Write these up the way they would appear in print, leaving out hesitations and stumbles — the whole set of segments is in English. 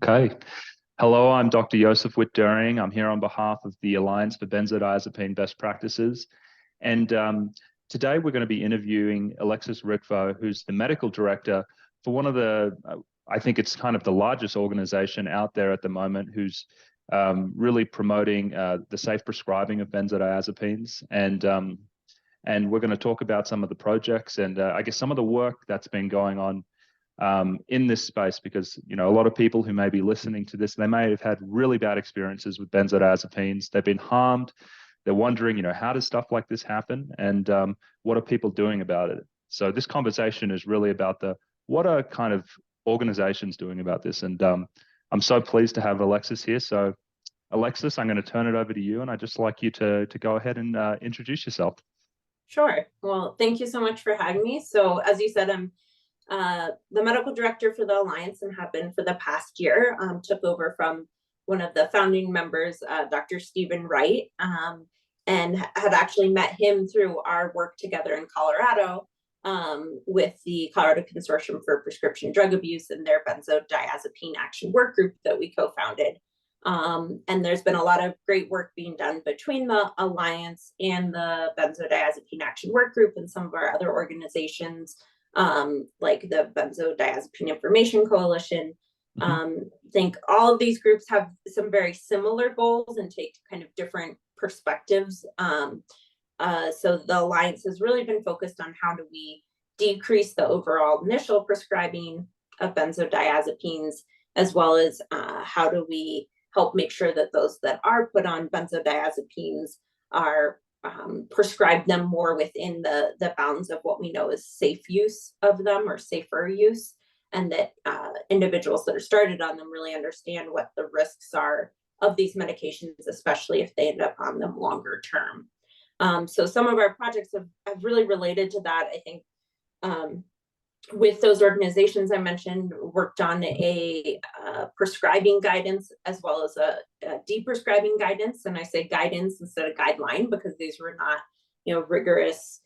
Okay. Hello, I'm Dr. Joseph Witt-Doering. I'm here on behalf of the Alliance for Benzodiazepine Best Practices. And today we're going to be interviewing Alexis Ritvo, who's the medical director for one of I think it's kind of the largest organization out there at the moment, who's really promoting the safe prescribing of benzodiazepines. And we're going to talk about some of the projects and I guess some of the work that's been going on in this space, because a lot of people who may be listening to this, they may have had really bad experiences with benzodiazepines. They've been harmed. They're wondering, how does stuff like this happen, and what are people doing about it? So this conversation is really about what are kind of organizations doing about this, and I'm so pleased to have Alexis here. So Alexis, I'm going to turn it over to you, and I'd just like you to go ahead and introduce yourself. Sure. Well, thank you so much for having me. So as you said, I'm the medical director for the Alliance and have been for the past year. Took over from one of the founding members, Dr. Stephen Wright, and had actually met him through our work together in Colorado with the Colorado Consortium for Prescription Drug Abuse and their benzodiazepine action work group that we co-founded. And there's been a lot of great work being done between the Alliance and the benzodiazepine action work group and some of our other organizations, like the Benzodiazepine Information Coalition. I think all of these groups have some very similar goals and take kind of different perspectives. So the Alliance has really been focused on how do we decrease the overall initial prescribing of benzodiazepines, as well as how do we help make sure that those that are put on benzodiazepines are prescribe them more within the bounds of what we know is safe use of them, or safer use, and that individuals that are started on them really understand what the risks are of these medications, especially if they end up on them longer term. So some of our projects have really related to that. I think with those organizations I mentioned, worked on a prescribing guidance as well as a de-prescribing guidance. And I say guidance instead of guideline because these were not, rigorous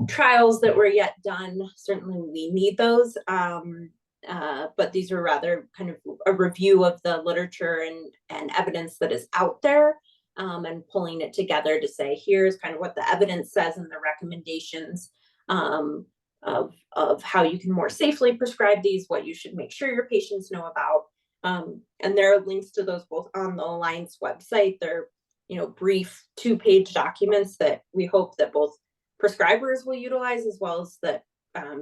trials that were yet done. Certainly we need those. But these were rather kind of a review of the literature and evidence that is out there, and pulling it together to say, here's kind of what the evidence says and the recommendations of how you can more safely prescribe these, what you should make sure your patients know about. And there are links to those both on the Alliance website. They're, brief 2-page documents that we hope that both prescribers will utilize, as well as that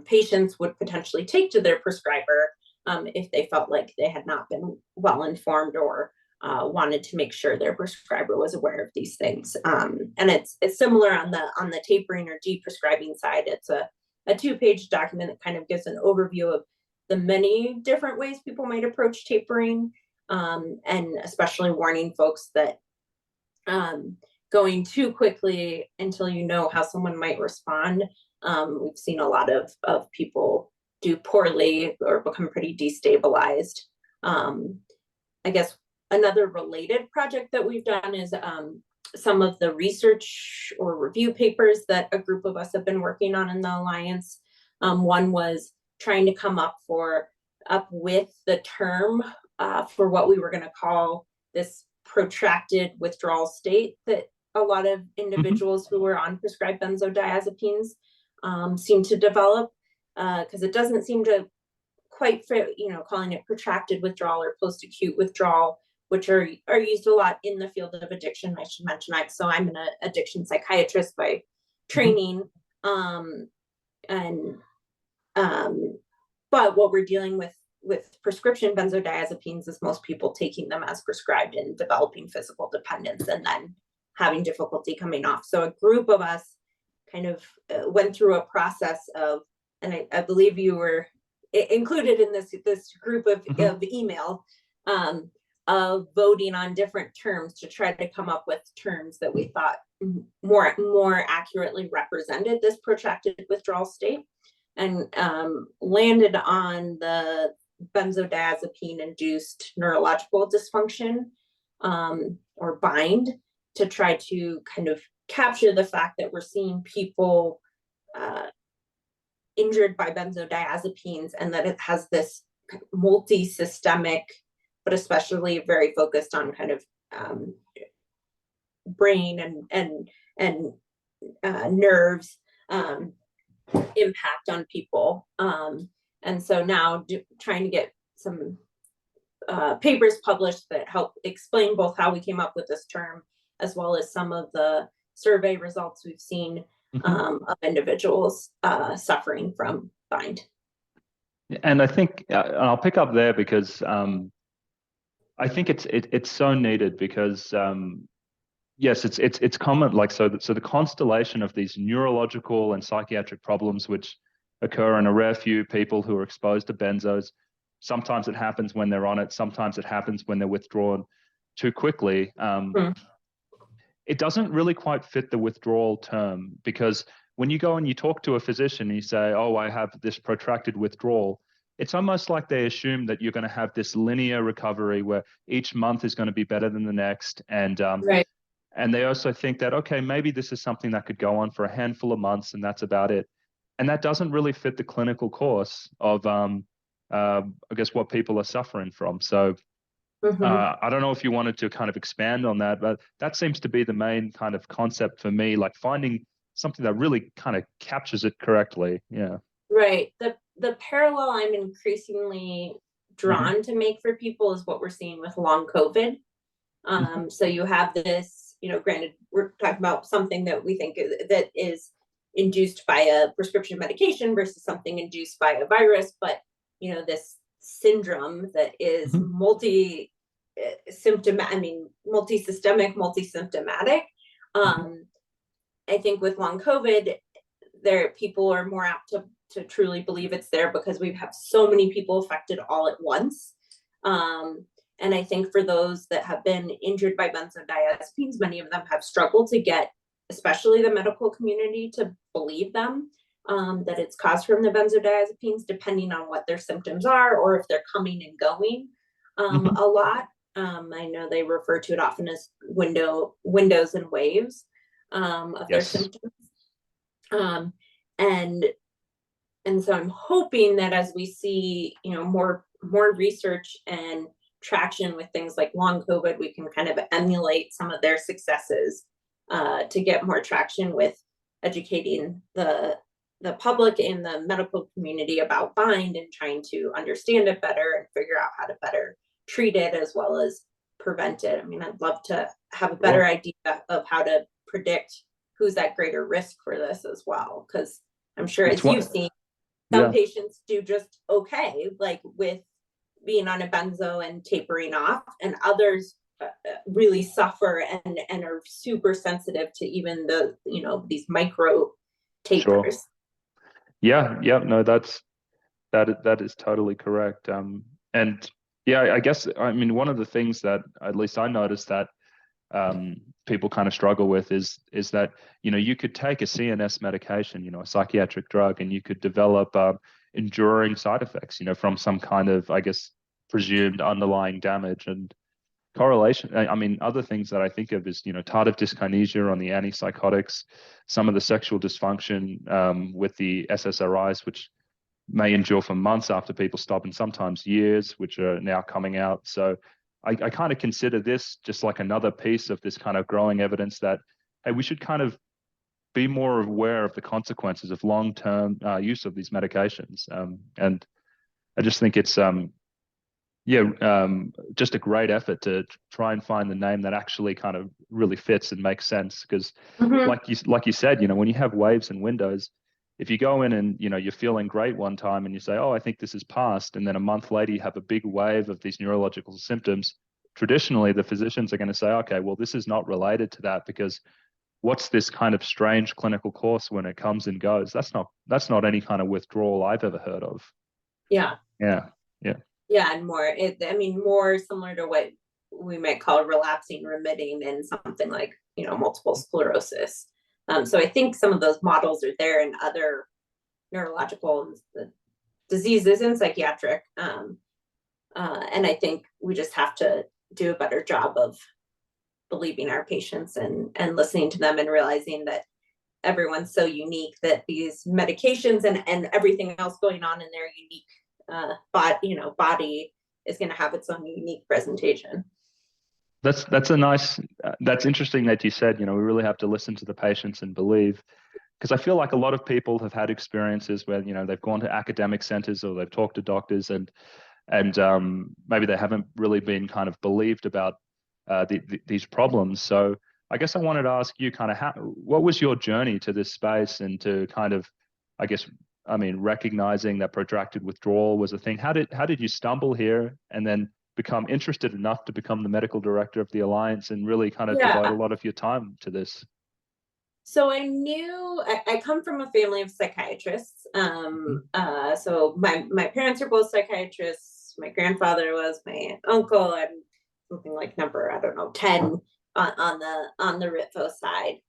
patients would potentially take to their prescriber if they felt like they had not been well informed or wanted to make sure their prescriber was aware of these things. And it's similar on the tapering or de-prescribing side. It's a 2-page document that kind of gives an overview of the many different ways people might approach tapering, and especially warning folks that going too quickly until you know how someone might respond. We've seen a lot of people do poorly or become pretty destabilized. I guess another related project that we've done is some of the research or review papers that a group of us have been working on in the Alliance. One was trying to come up with the term for what we were going to call this protracted withdrawal state that a lot of individuals who were on prescribed benzodiazepines seem to develop, because it doesn't seem to quite fit, calling it protracted withdrawal or post-acute withdrawal, which are used a lot in the field of addiction. I should mention so I'm an addiction psychiatrist by training. But what we're dealing with prescription benzodiazepines is most people taking them as prescribed and developing physical dependence and then having difficulty coming off. So a group of us kind of went through a process of, and I believe you were included in this group of email, of voting on different terms to try to come up with terms that we thought more accurately represented this protracted withdrawal state, and landed on the benzodiazepine-induced neurological dysfunction, or BIND, to try to kind of capture the fact that we're seeing people injured by benzodiazepines, and that it has this multi-systemic but especially very focused on kind of brain and nerves impact on people. And so now trying to get some papers published that help explain both how we came up with this term, as well as some of the survey results we've seen of individuals suffering from bind. And I think I'll pick up there because I think it's so needed because yes, it's common. Like so the constellation of these neurological and psychiatric problems which occur in a rare few people who are exposed to benzos. Sometimes it happens when they're on it. Sometimes it happens when they're withdrawn too quickly. It doesn't really quite fit the withdrawal term, because when you go and you talk to a physician and you say, oh, I have this protracted withdrawal, it's almost like they assume that you're going to have this linear recovery where each month is going to be better than the next. And Right. and they also think that, okay, maybe this is something that could go on for a handful of months and that's about it. And that doesn't really fit the clinical course of, I guess, what people are suffering from. So I don't know if you wanted to kind of expand on that, but that seems to be the main kind of concept for me, like finding something that really kind of captures it correctly. Yeah. Right. The parallel I'm increasingly drawn to make for people is what we're seeing with long COVID. So you have this, granted, we're talking about something that we think that is induced by a prescription medication versus something induced by a virus, but this syndrome that is multi-systemic, multi-symptomatic. I think with long COVID, people are more apt to truly believe it's there because we have so many people affected all at once. And I think for those that have been injured by benzodiazepines, many of them have struggled to get, especially the medical community, to believe them, that it's caused from the benzodiazepines, depending on what their symptoms are or if they're coming and going a lot. I know they refer to it often as windows and waves of their symptoms. And so I'm hoping that as we see, more research and traction with things like long COVID, we can kind of emulate some of their successes to get more traction with educating the public and the medical community about bind and trying to understand it better and figure out how to better treat it as well as prevent it. I mean, I'd love to have a better idea of how to predict who's at greater risk for this as well, because I'm sure as you've seen, some patients do just okay, like with being on a benzo and tapering off, and others really suffer and are super sensitive to even the these micro tapers. Yeah, no, that is totally correct. And yeah, I guess, I mean, one of the things that at least I noticed that people kind of struggle with is that you could take a CNS medication, a psychiatric drug, and you could develop enduring side effects, from some kind of, I guess, presumed underlying damage. And correlation, I mean, other things that I think of is tardive dyskinesia on the antipsychotics, some of the sexual dysfunction with the SSRIs, which may endure for months after people stop, and sometimes years, which are now coming out. So I kind of consider this just like another piece of this kind of growing evidence that, hey, we should kind of be more aware of the consequences of long-term use of these medications. And I just think it's, just a great effort to try and find the name that actually kind of really fits and makes sense. Because like you said, when you have waves and windows, if you go in and you're feeling great one time and you say, oh, I think this is past, and then a month later you have a big wave of these neurological symptoms, traditionally the physicians are going to say, okay, well, this is not related to that, because what's this kind of strange clinical course when it comes and goes? That's not any kind of withdrawal I've ever heard of. Yeah, and more similar to what we might call relapsing remitting in something like multiple sclerosis. So I think some of those models are there in other neurological diseases and psychiatric. And I think we just have to do a better job of believing our patients and listening to them and realizing that everyone's so unique, that these medications and everything else going on in their unique body is going to have its own unique presentation. That's a nice, that's interesting that you said, we really have to listen to the patients and believe, because I feel like a lot of people have had experiences where, they've gone to academic centers or they've talked to doctors and maybe they haven't really been kind of believed about these problems. So I guess I wanted to ask you kind of what was your journey to this space and to kind of, recognizing that protracted withdrawal was a thing. How did you stumble here and then become interested enough to become the medical director of the Alliance and really kind of devote a lot of your time to this? So I knew I come from a family of psychiatrists. So my parents are both psychiatrists. My grandfather was, my uncle. I'm something like number, I don't know, 10 on the Ritvo side.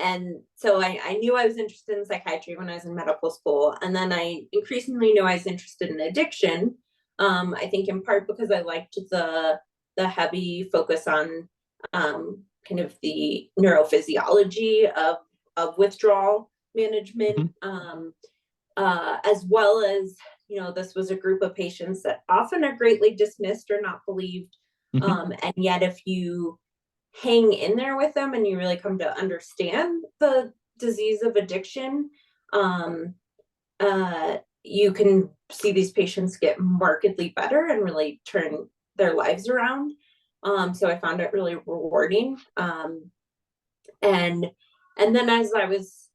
And so I knew I was interested in psychiatry when I was in medical school. And then I increasingly knew I was interested in addiction. I think in part because I liked the heavy focus on kind of the neurophysiology of withdrawal management, as well as, this was a group of patients that often are greatly dismissed or not believed. And yet if you hang in there with them and you really come to understand the disease of addiction, you can see these patients get markedly better and really turn their lives around. So I found it really rewarding. And then as I was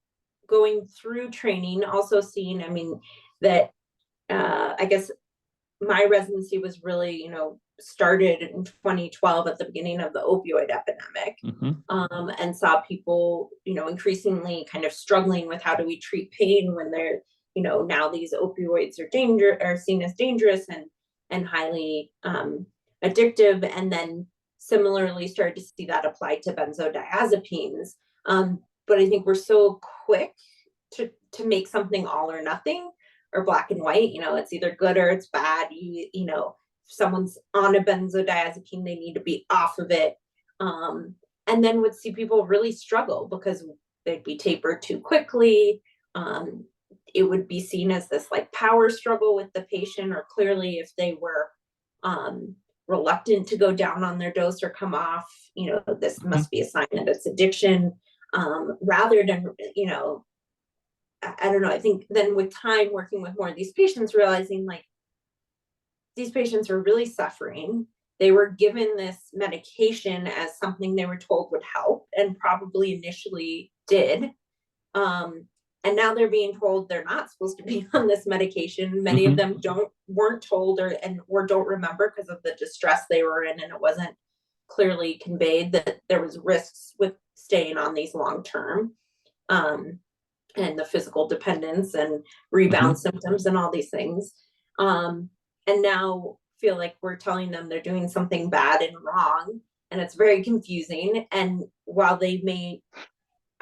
going through training, also seeing, that I guess my residency was really, started in 2012 at the beginning of the opioid epidemic, and saw people, increasingly kind of struggling with how do we treat pain when they're, now these opioids are seen as dangerous and highly addictive. And then similarly started to see that applied to benzodiazepines. But I think we're so quick to make something all or nothing or black and white. It's either good or it's bad. If someone's on a benzodiazepine, they need to be off of it. And then would see people really struggle because they'd be tapered too quickly. It would be seen as this like power struggle with the patient, or clearly if they were reluctant to go down on their dose or come off, this must be a sign that it's addiction, rather than, I don't know. I think then with time working with more of these patients, realizing like these patients are really suffering. They were given this medication as something they were told would help, and probably initially did. And now they're being told they're not supposed to be on this medication. Many of them weren't told or don't remember because of the distress they were in, and it wasn't clearly conveyed that there was risks with staying on these long term, and the physical dependence and rebound symptoms and all these things. And now feel like we're telling them they're doing something bad and wrong, and it's very confusing. And while they may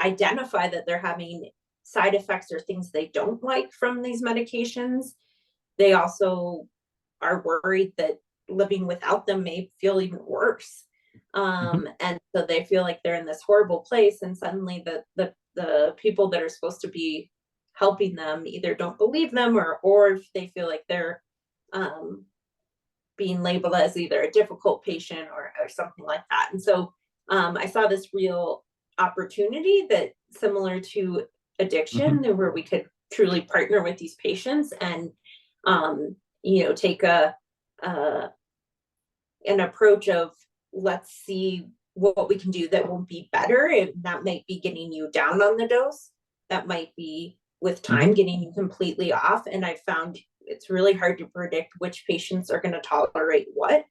identify that they're having side effects or things they don't like from these medications, they also are worried that living without them may feel even worse. And so they feel like they're in this horrible place, and suddenly the people that are supposed to be helping them either don't believe them, or if they feel like they're being labeled as either a difficult patient or something like that. And so I saw this real opportunity that similar to addiction, where we could truly partner with these patients and take an approach of, let's see what we can do that will be better. And that might be getting you down on the dose. That might be with time getting you completely off. And I found it's really hard to predict which patients are going to tolerate what.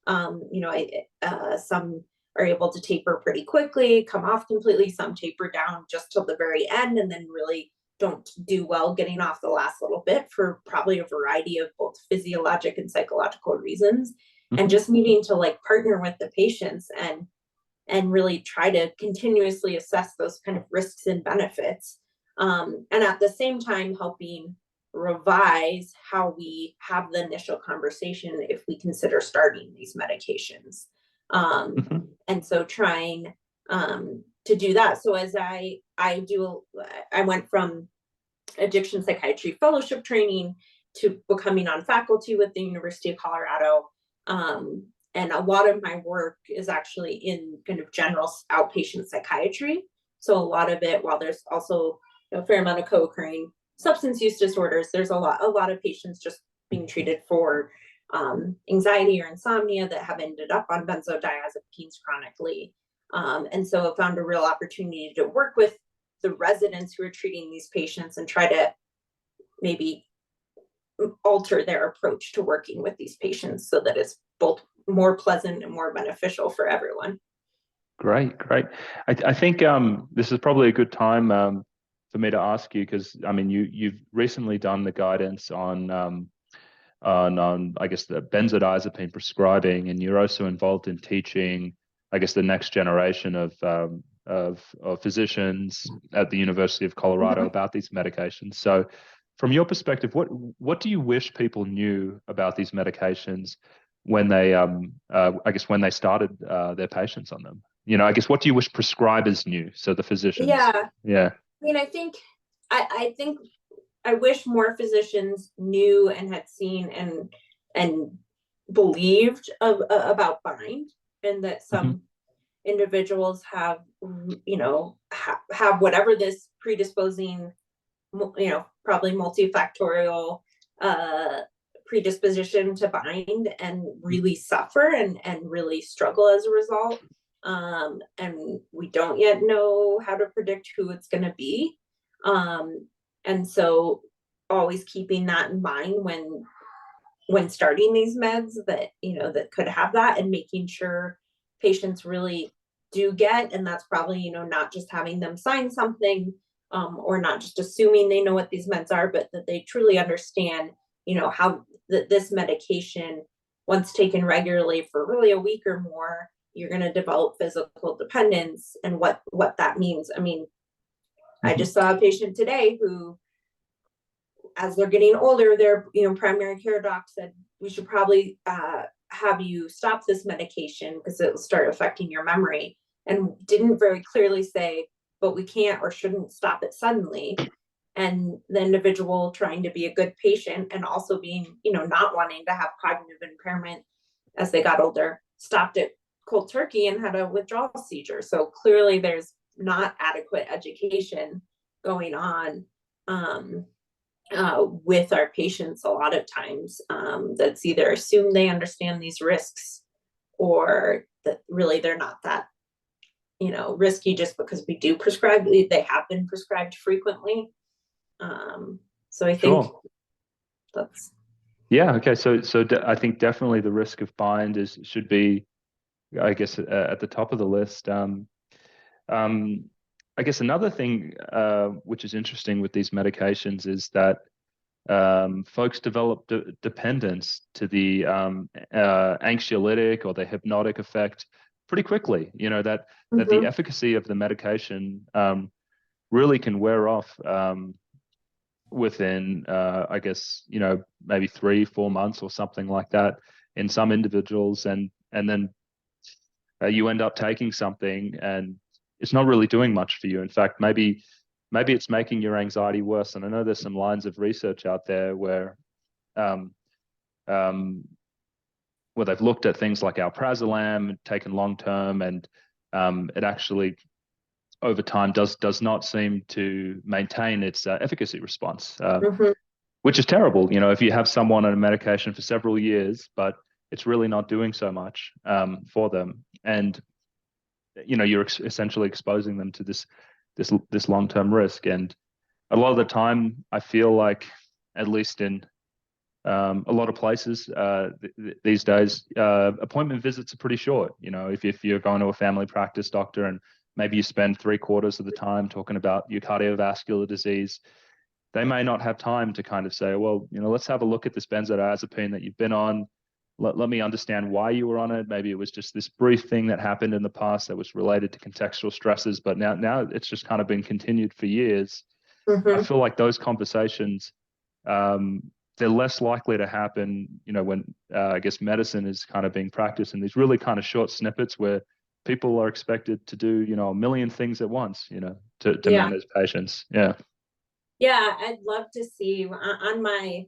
Some are able to taper pretty quickly, come off completely. Some taper down just till the very end, and then really don't do well getting off the last little bit for probably a variety of both physiologic and psychological reasons. And just needing to like partner with the patients and really try to continuously assess those kind of risks and benefits. And at the same time, helping revise how we have the initial conversation if we consider starting these medications. And so trying to do that. So as I went from addiction psychiatry fellowship training to becoming on faculty with the University of Colorado. And a lot of my work is actually in kind of general outpatient psychiatry. So a lot of it, while there's also a fair amount of co-occurring substance use disorders, there's a lot of patients just being treated for anxiety or insomnia that have ended up on benzodiazepines chronically. And so I found a real opportunity to work with the residents who are treating these patients and try to maybe alter their approach to working with these patients so that it's both more pleasant and more beneficial for everyone. Great. I think this is probably a good time for me to ask you, because I mean you've recently done the guidance on I guess the benzodiazepine prescribing, and you're also involved in teaching, I guess, the next generation of physicians at the University of Colorado about these medications. So from your perspective, what do you wish people knew about these medications when they I guess when they started their patients on them? You know, I guess what do you wish prescribers knew, so the physicians? Yeah. I mean, I think I wish more physicians knew and had seen and believed about bind, and that some individuals have, you know, have whatever this predisposing, you know, probably multifactorial predisposition to bind and really suffer and really struggle as a result. And we don't yet know how to predict who it's going to be. And so always keeping that in mind when starting these meds that, you know, that could have that, and making sure patients really do get, and that's probably, you know, not just having them sign something, or not just assuming they know what these meds are, but that they truly understand, you know, how this medication, once taken regularly for really a week or more, you're going to develop physical dependence, and what that means. I mean, I just saw a patient today who, as they're getting older, their, you know, primary care doc said, we should probably have you stop this medication because it will start affecting your memory, and didn't very clearly say, but we can't or shouldn't stop it suddenly. And the individual, trying to be a good patient and also being, you know, not wanting to have cognitive impairment as they got older, stopped it cold turkey and had a withdrawal seizure. So clearly there's not adequate education going on with our patients a lot of times, that's either assume they understand these risks, or that really they're not that, you know, risky just because we do prescribe, they have been prescribed frequently. So I think that's. Yeah. Okay. So I think definitely the risk of bind should be, I guess, at the top of the list. I guess another thing which is interesting with these medications is that folks develop dependence to the anxiolytic or the hypnotic effect pretty quickly. You know, that the efficacy of the medication really can wear off within, I guess, you know, maybe 3-4 months or something like that in some individuals, and then you end up taking something and it's not really doing much for you. In fact, maybe it's making your anxiety worse. And I know there's some lines of research out there where they've looked at things like alprazolam taken long term, and it actually over time does not seem to maintain its efficacy response, which is terrible. You know, if you have someone on a medication for several years, but it's really not doing so much for them, and you know, you're essentially exposing them to this long-term risk. And a lot of the time, I feel like, at least in a lot of places these days, appointment visits are pretty short. You know, if you're going to a family practice doctor and maybe you spend 3/4 of the time talking about your cardiovascular disease, they may not have time to kind of say, well, you know, let's have a look at this benzodiazepine that you've been on. Let me understand why you were on it. Maybe it was just this brief thing that happened in the past that was related to contextual stresses, but now it's just kind of been continued for years. I feel like those conversations, they're less likely to happen, you know, when I guess medicine is kind of being practiced in these really kind of short snippets where people are expected to do, you know, a million things at once, you know, to manage patients. Yeah. Yeah, I'd love to see on my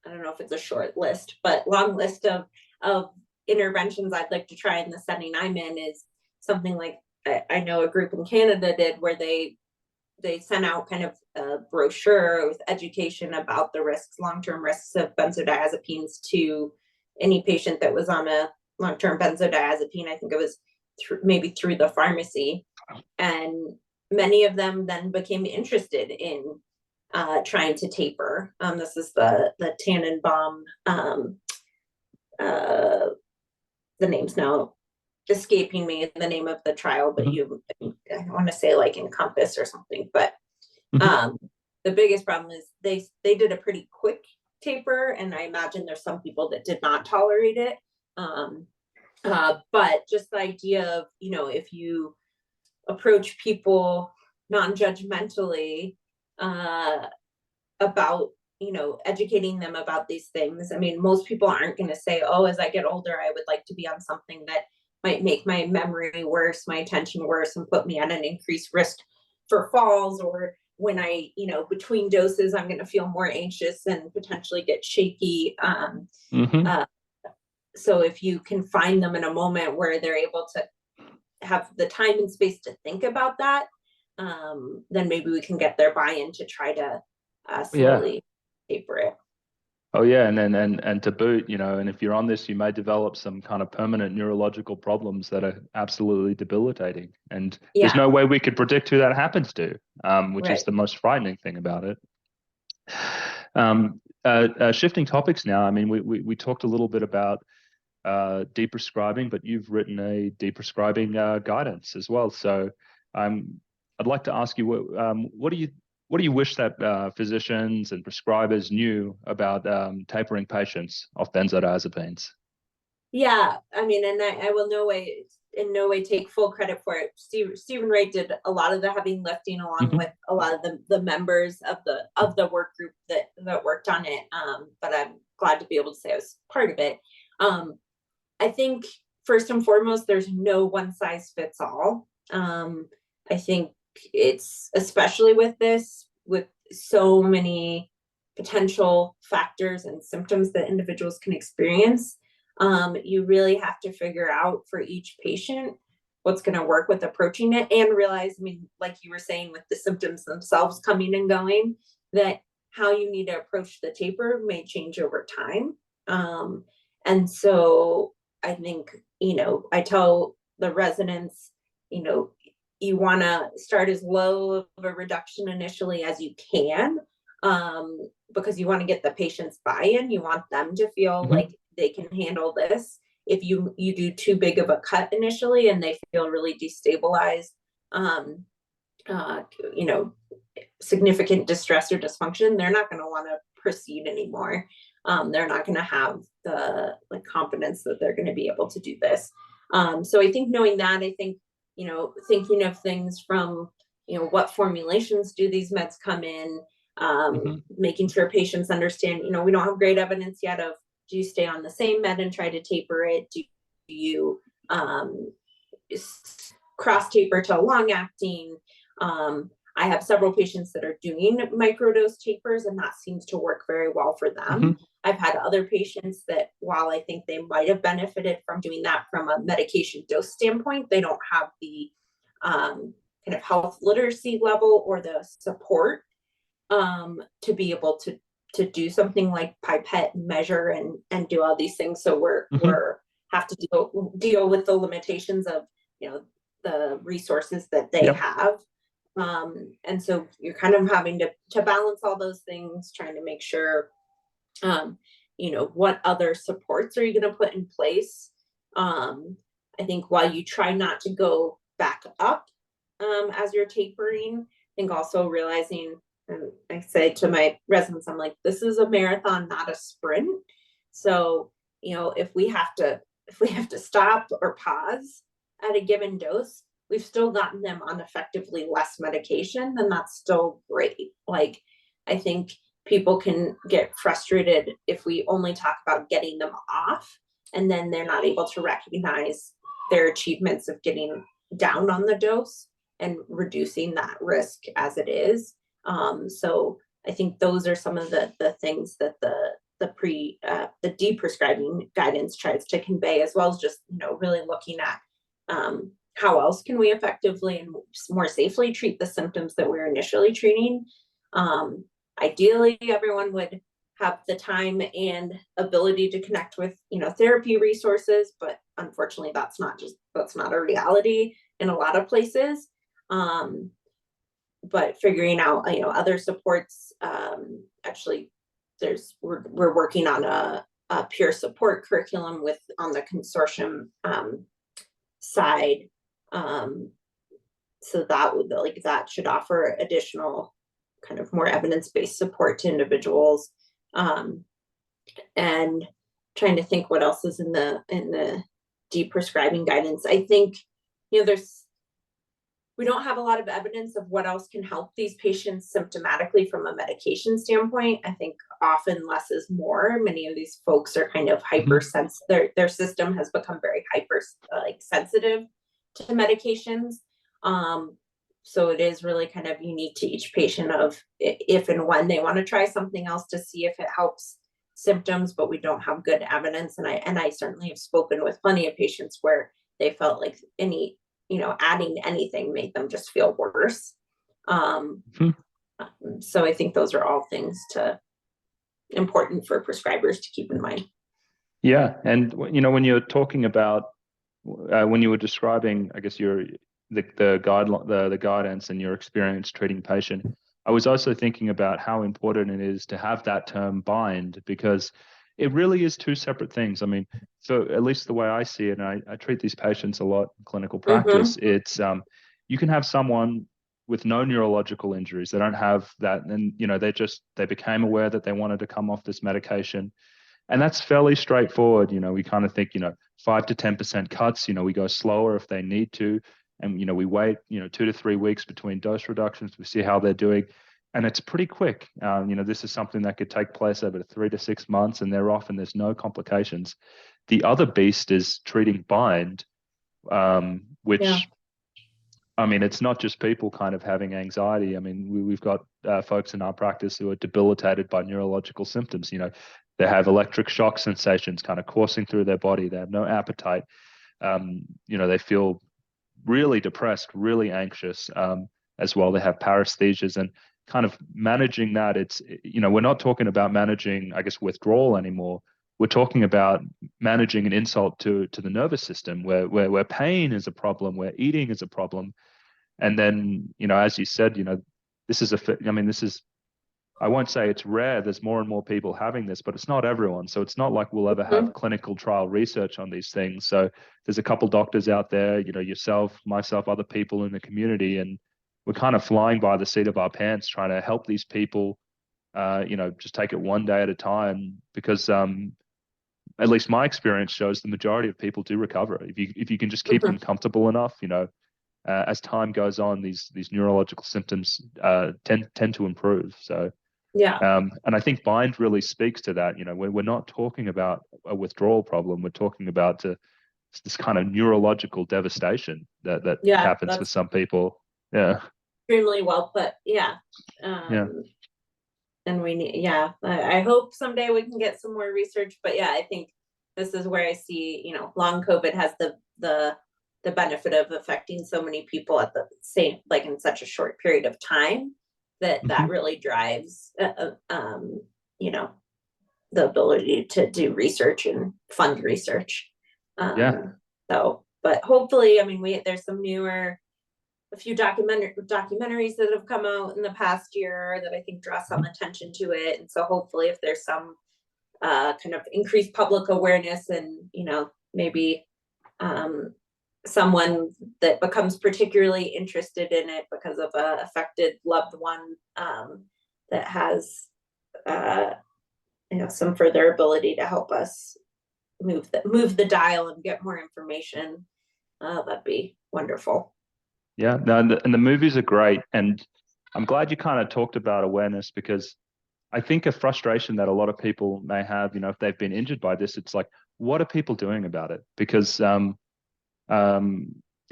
I don't know if it's a short list, but long list of interventions I'd like to try in the setting I'm in is something like I know a group in Canada did, where they sent out kind of a brochure with education about the risks, long-term risks of benzodiazepines to any patient that was on a long-term benzodiazepine. I think it was maybe through the pharmacy, and many of them then became interested in trying to taper. This is the Tannenbaum, the name's now escaping me, the name of the trial, but I want to say like Encompass or something. But the biggest problem is they did a pretty quick taper, and I imagine there's some people that did not tolerate it. But just the idea of, if you approach people non-judgmentally about, educating them about these things. I mean, most people aren't going to say, oh, as I get older, I would like to be on something that might make my memory worse, my attention worse, and put me at an increased risk for falls, or when I, between doses, I'm going to feel more anxious and potentially get shaky. So if you can find them in a moment where they're able to have the time and space to think about that, then maybe we can get their buy-in to try to slowly taper it. Oh yeah, and to boot, and if you're on this, you may develop some kind of permanent neurological problems that are absolutely debilitating. And there's no way we could predict who that happens to, which is the most frightening thing about it. Shifting topics now. I mean, we talked a little bit about de-prescribing, but you've written a de-prescribing guidance as well. So I'd like to ask you, what do you wish that physicians and prescribers knew about tapering patients of benzodiazepines? Yeah, I mean, and I will in no way take full credit for it. Stephen Wright did a lot of the heavy lifting, along with a lot of the members of the work group that worked on it. But I'm glad to be able to say I was part of it. I think first and foremost, there's no one size fits all. I think it's, especially with so many potential factors and symptoms that individuals can experience, you really have to figure out for each patient what's going to work with approaching it, and realize, I mean, like you were saying, with the symptoms themselves coming and going, that how you need to approach the taper may change over time. And so I think, I tell the residents, you want to start as low of a reduction initially as you can, because you want to get the patient's buy-in. You want them to feel like they can handle this. If you do too big of a cut initially and they feel really destabilized, significant distress or dysfunction, they're not going to want to proceed anymore. They're not going to have the confidence that they're going to be able to do this. So I think knowing that, I think, thinking of things from, what formulations do these meds come in, making sure patients understand, we don't have great evidence yet of, do you stay on the same med and try to taper it? Do you cross taper to long acting? I have several patients that are doing microdose tapers, and that seems to work very well for them. I've had other patients that, while I think they might have benefited from doing that from a medication dose standpoint, they don't have the kind of health literacy level or the support to be able to do something like pipette and measure and do all these things. So we're have to deal with the limitations of, the resources that they have. And so you're kind of having to balance all those things, trying to make sure, what other supports are you going to put in place? I think while you try not to go back up as you're tapering, I think also realizing, and I say to my residents, I'm like, this is a marathon, not a sprint. So, if we have to stop or pause at a given dose, we've still gotten them on effectively less medication, then that's still great. Like, I think people can get frustrated if we only talk about getting them off, and then they're not able to recognize their achievements of getting down on the dose and reducing that risk as it is. So I think those are some of the things that the de-prescribing guidance tries to convey, as well as just, really looking at how else can we effectively and more safely treat the symptoms that we're initially treating. Ideally, everyone would have the time and ability to connect with, therapy resources, but unfortunately that's not a reality in a lot of places. But figuring out, other supports, actually we're working on a peer support curriculum on the consortium side. So that should offer additional kind of more evidence-based support to individuals. And trying to think what else is in the de-prescribing guidance. I think, we don't have a lot of evidence of what else can help these patients symptomatically from a medication standpoint. I think often less is more. Many of these folks are kind of hypersensitive. Their system has become very sensitive to medications. So it is really kind of unique to each patient of if and when they want to try something else to see if it helps symptoms, but we don't have good evidence. And I certainly have spoken with plenty of patients where they felt like adding anything made them just feel worse. So I think those are all things important for prescribers to keep in mind. Yeah. And, when you're talking about, when you were describing, I guess, the guidance and your experience treating patient, I was also thinking about how important it is to have that term bind, because it really is two separate things. I mean, so at least the way I see it, and I treat these patients a lot in clinical practice, it's you can have someone with no neurological injuries. They don't have that. And, they became aware that they wanted to come off this medication. And that's fairly straightforward. We kind of think, 5 to 10% cuts, we go slower if they need to. And, we wait, 2 to 3 weeks between dose reductions. We see how they're doing. And it's pretty quick. This is something that could take place over 3 to 6 months, and they're off and there's no complications. The other beast is treating bind, which, yeah. I mean, it's not just people kind of having anxiety. I mean, we've got folks in our practice who are debilitated by neurological symptoms. They have electric shock sensations kind of coursing through their body. They have no appetite. They feel really depressed, really anxious as well. They have paresthesias, and kind of managing that. It's, we're not talking about managing, I guess, withdrawal anymore. We're talking about managing an insult to the nervous system where pain is a problem, where eating is a problem. And then, as you said, this is I won't say it's rare. There's more and more people having this, but it's not everyone. So it's not like we'll ever have clinical trial research on these things. So there's a couple doctors out there, yourself, myself, other people in the community, and we're kind of flying by the seat of our pants trying to help these people, just take it one day at a time, because at least my experience shows the majority of people do recover. If you can just keep them comfortable enough, as time goes on, these neurological symptoms tend to improve. So yeah, and I think bind really speaks to that. We're not talking about a withdrawal problem. We're talking about this kind of neurological devastation that happens for some people. Yeah, extremely well put. Yeah. And we need, I hope someday we can get some more research, but yeah, I think this is where I see, long COVID has the benefit of affecting so many people at the same, like in such a short period of time, that really drives, the ability to do research and fund research. So, but hopefully, I mean, there's some a few documentaries that have come out in the past year that I think draw some attention to it. And so hopefully if there's some kind of increased public awareness and, maybe someone that becomes particularly interested in it because of a affected loved one that has, some further ability to help us move the dial and get more information, that'd be wonderful. Yeah, no, and the movies are great. And I'm glad you kind of talked about awareness, because I think a frustration that a lot of people may have, if they've been injured by this, it's like, what are people doing about it? Because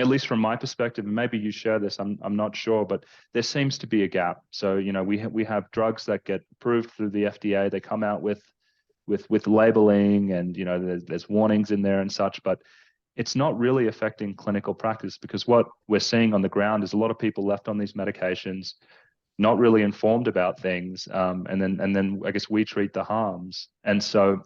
at least from my perspective, and maybe you share this, I'm not sure, but there seems to be a gap. So, we have drugs that get approved through the FDA. They come out with with labeling, and there's warnings in there and such, but it's not really affecting clinical practice, because what we're seeing on the ground is a lot of people left on these medications, not really informed about things, and then I guess we treat the harms. And so,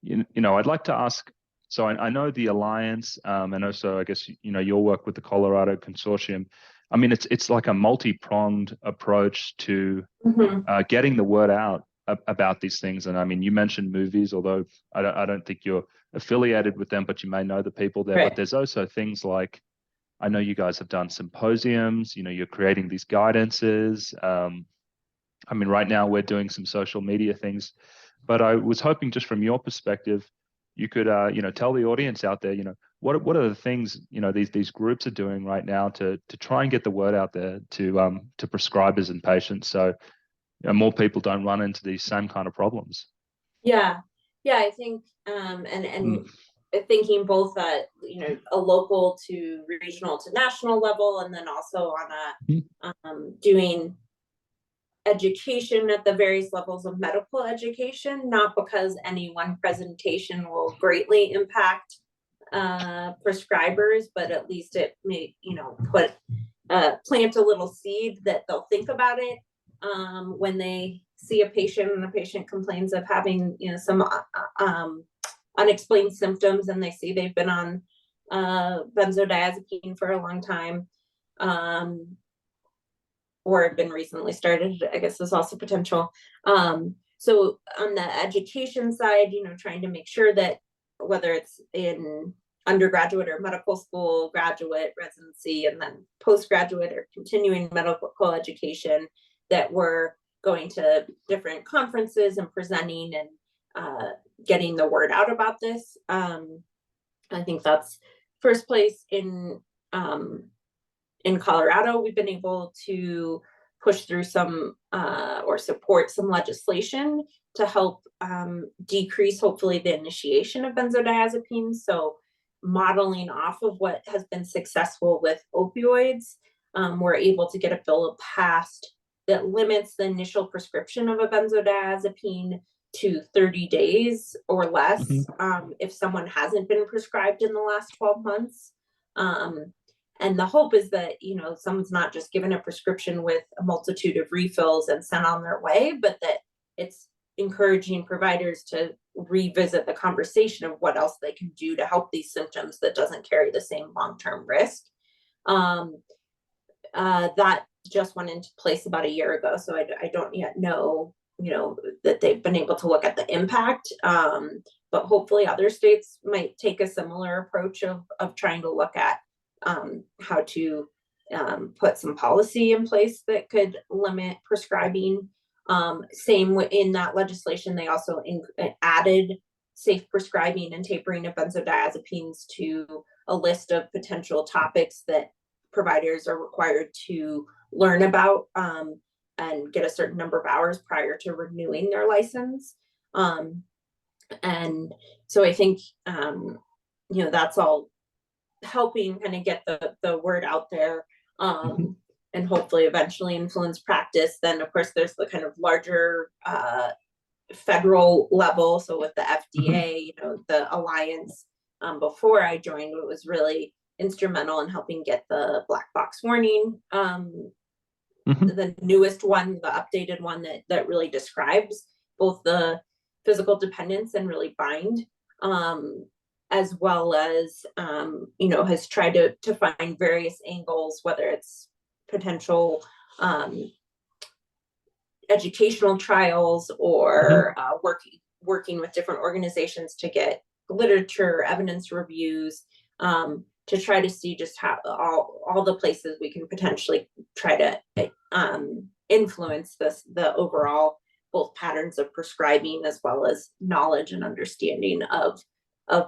I'd like to ask. So I know the Alliance, and also I guess your work with the Colorado Consortium. I mean, it's like a multi-pronged approach to getting the word out about these things. And I mean, you mentioned movies, although I don't think you're affiliated with them, but you may know the people there. Right. But there's also things like, I know you guys have done symposiums, you're creating these guidances. I mean, right now we're doing some social media things, but I was hoping, just from your perspective, you could, tell the audience out there, what are the things, these groups are doing right now to try and get the word out there to prescribers and patients, so more people don't run into these same kind of problems. Yeah, I think and thinking both at a local to regional to national level, and then also on a doing education at the various levels of medical education, not because any one presentation will greatly impact prescribers, but at least it may plant a little seed that they'll think about it when they see a patient and the patient complains of having some unexplained symptoms, and they see they've been on benzodiazepine for a long time, or have been recently started, I guess is also potential. So on the education side, trying to make sure that whether it's in undergraduate or medical school, graduate, residency, and then postgraduate or continuing medical education, that we're going to different conferences and presenting and getting the word out about this. I think that's first place. In Colorado, we've been able to push through some or support some legislation to help decrease, hopefully, the initiation of benzodiazepines. So modeling off of what has been successful with opioids, we're able to get a bill passed that limits the initial prescription of a benzodiazepine to 30 days or less if someone hasn't been prescribed in the last 12 months. And the hope is that, someone's not just given a prescription with a multitude of refills and sent on their way, but that it's encouraging providers to revisit the conversation of what else they can do to help these symptoms that doesn't carry the same long-term risk. That just went into place about a year ago, so I don't yet know, that they've been able to look at the impact. But hopefully other states might take a similar approach of trying to look at how to put some policy in place that could limit prescribing. Same in that legislation, they also added safe prescribing and tapering of benzodiazepines to a list of potential topics that providers are required to learn about and get a certain number of hours prior to renewing their license. And so I think, that's all helping kind of get the word out there, and hopefully eventually influence practice. Then of course there's the kind of larger federal level. So with the FDA, the Alliance, before I joined, it was really instrumental in helping get the black box warning, the newest one, the updated one that really describes both the physical dependence and really bind, as well as has tried to find various angles, whether it's potential educational trials or working with different organizations to get literature, evidence reviews, to try to see just how all the places we can potentially try to influence the overall both patterns of prescribing as well as knowledge and understanding of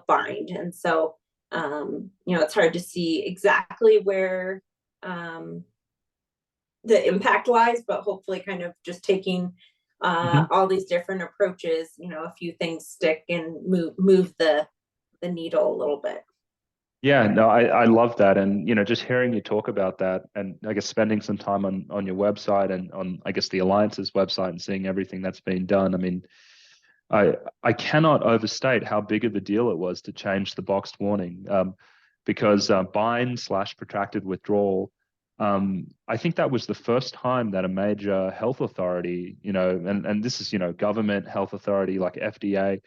bind. And so it's hard to see exactly where the impact lies, but hopefully kind of just taking all these different approaches, a few things stick and move the needle a little bit. Yeah, no, I love that. And, just hearing you talk about that, and I guess spending some time on your website and on, I guess, the Alliance's website and seeing everything that's been done. I mean, I cannot overstate how big of a deal it was to change the boxed warning, because bind/protracted withdrawal. I think that was the first time that a major health authority, and this is, government health authority like FDA,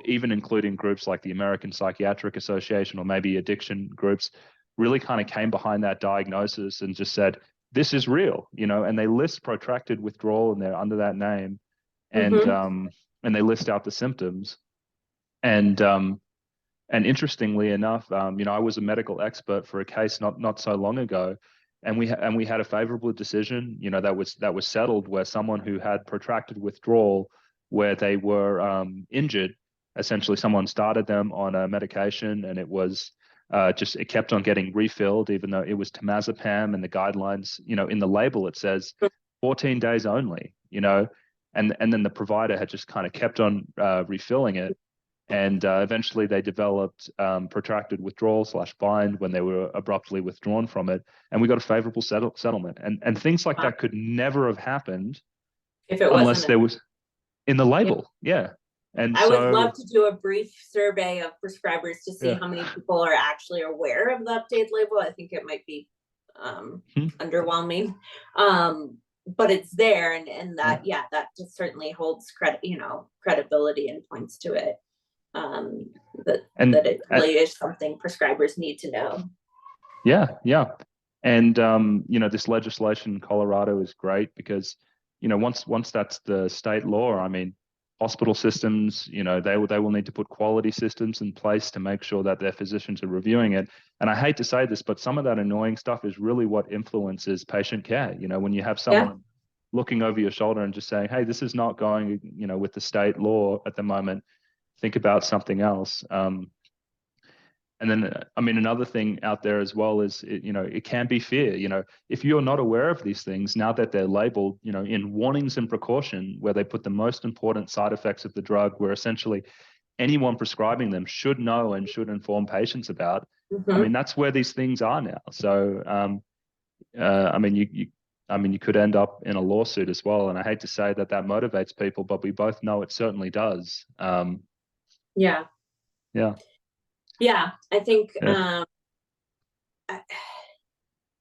even including groups like the American Psychiatric Association or maybe addiction groups, really kind of came behind that diagnosis and just said, this is real, and they list protracted withdrawal and they're under that name, and they list out the symptoms. And interestingly enough, I was a medical expert for a case not so long ago, and we had a favorable decision, that was settled, where someone who had protracted withdrawal, where they were injured, essentially someone started them on a medication, and it was it kept on getting refilled, even though it was temazepam, and the guidelines, in the label it says 14 days only, and then the provider had just kind of kept on refilling it. And eventually they developed protracted withdrawal/bind when they were abruptly withdrawn from it. And we got a favorable settlement. And things like that could never have happened if it unless wasn't there was in the label. Yeah. And I would so, love to do a brief survey of prescribers to see how many people are actually aware of the updated label. I think it might be underwhelming. But it's there, and that, that just certainly holds credibility and points to it. That it really is something prescribers need to know. Yeah. And this legislation in Colorado is great because, once that's the state law, I mean, hospital systems, they will need to put quality systems in place to make sure that their physicians are reviewing it. And I hate to say this, but some of that annoying stuff is really what influences patient care. When you have someone looking over your shoulder and just saying, hey, this is not going, with the state law at the moment, think about something else. And then, another thing out there as well is, it can be fear. If you're not aware of these things, now that they're labeled, in warnings and precaution, where they put the most important side effects of the drug, where essentially anyone prescribing them should know and should inform patients about. That's where these things are now. So, you could end up in a lawsuit as well. And I hate to say that motivates people, but we both know it certainly does. Yeah, I think and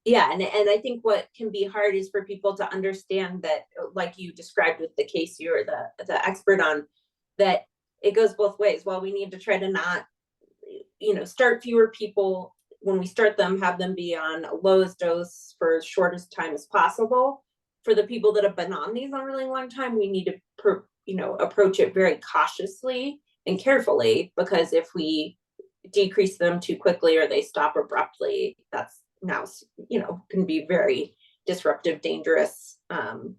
I think what can be hard is for people to understand that, like you described with the case you're the expert on, that it goes both ways. While we need to try to not start fewer people, when we start them, have them be on a lowest dose for as shortest time as possible. For the people that have been on these a really long time, we need to approach it very cautiously and carefully, because if we decrease them too quickly or they stop abruptly, that's now can be very disruptive, dangerous, and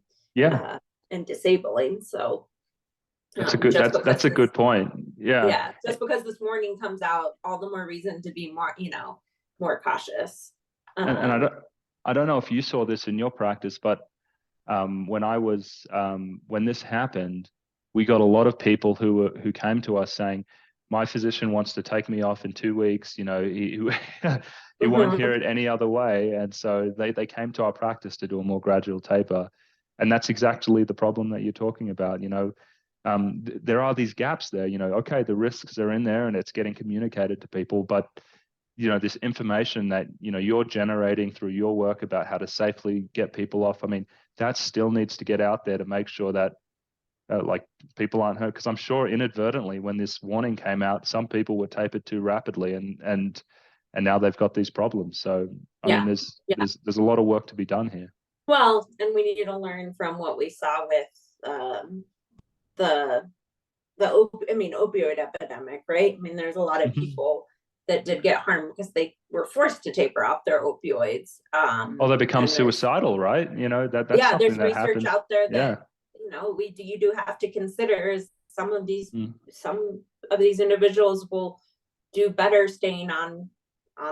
disabling. So that's a good point. Just because this warning comes out, all the more reason to be more cautious. And I don't know if you saw this in your practice, but when this happened, we got a lot of people who came to us saying, my physician wants to take me off in 2 weeks. He won't hear it any other way. And so they came to our practice to do a more gradual taper. And that's exactly the problem that you're talking about. There are these gaps there, okay, the risks are in there and it's getting communicated to people, but this information that, you're generating through your work about how to safely get people off, that still needs to get out there to make sure that people aren't hurt. Because I'm sure inadvertently, when this warning came out, some people were tapered too rapidly, and now they've got these problems. So there's a lot of work to be done here. Well, and we need to learn from what we saw with the opioid epidemic, right? There's a lot of people that did get harmed because they were forced to taper off their opioids. They become suicidal, right? That's something there's that research happens out there that you do have to consider is some of these individuals will do better staying on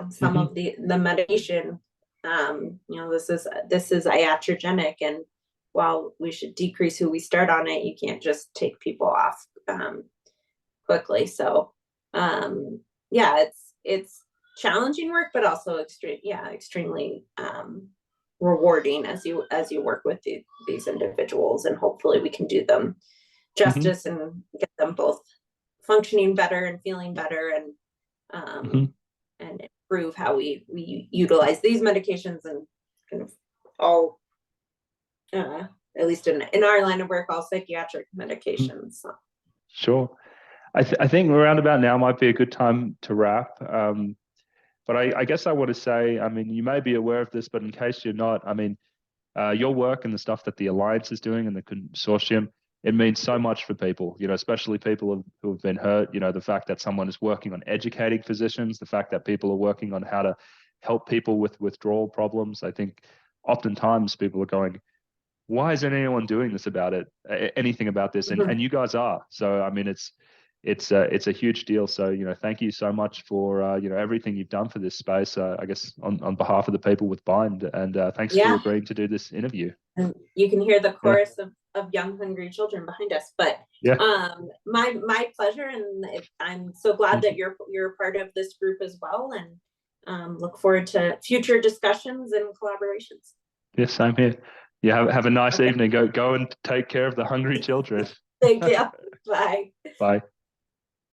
some of the medication. This is iatrogenic, and while we should decrease who we start on it, you can't just take people off quickly. So it's challenging work, but also extremely rewarding as you work with these individuals, and hopefully we can do them justice and get them both functioning better and feeling better, and improve how we utilize these medications and kind of all, at least in our line of work, all psychiatric medications. So. Sure. I think around about now might be a good time to wrap. But I guess I want to say, I mean, you may be aware of this, but in case you're not, I mean, your work and the stuff that the Alliance is doing and the consortium, it means so much for people, especially people who have been hurt, the fact that someone is working on educating physicians, the fact that people are working on how to help people with withdrawal problems. I think oftentimes people are going, why isn't anyone doing this about it, anything about this? And you guys are. So, I mean, it's a huge deal. So, thank you so much for, everything you've done for this space, I guess, on behalf of the people with Bind. And thanks for agreeing to do this interview. And you can hear the chorus of young, hungry children behind us. But my pleasure. And I'm so glad that you're part of this group as well. And look forward to future discussions and collaborations. Yeah, same here. Yeah, have a nice evening. Go and take care of the hungry children. Thank you. Bye. Bye.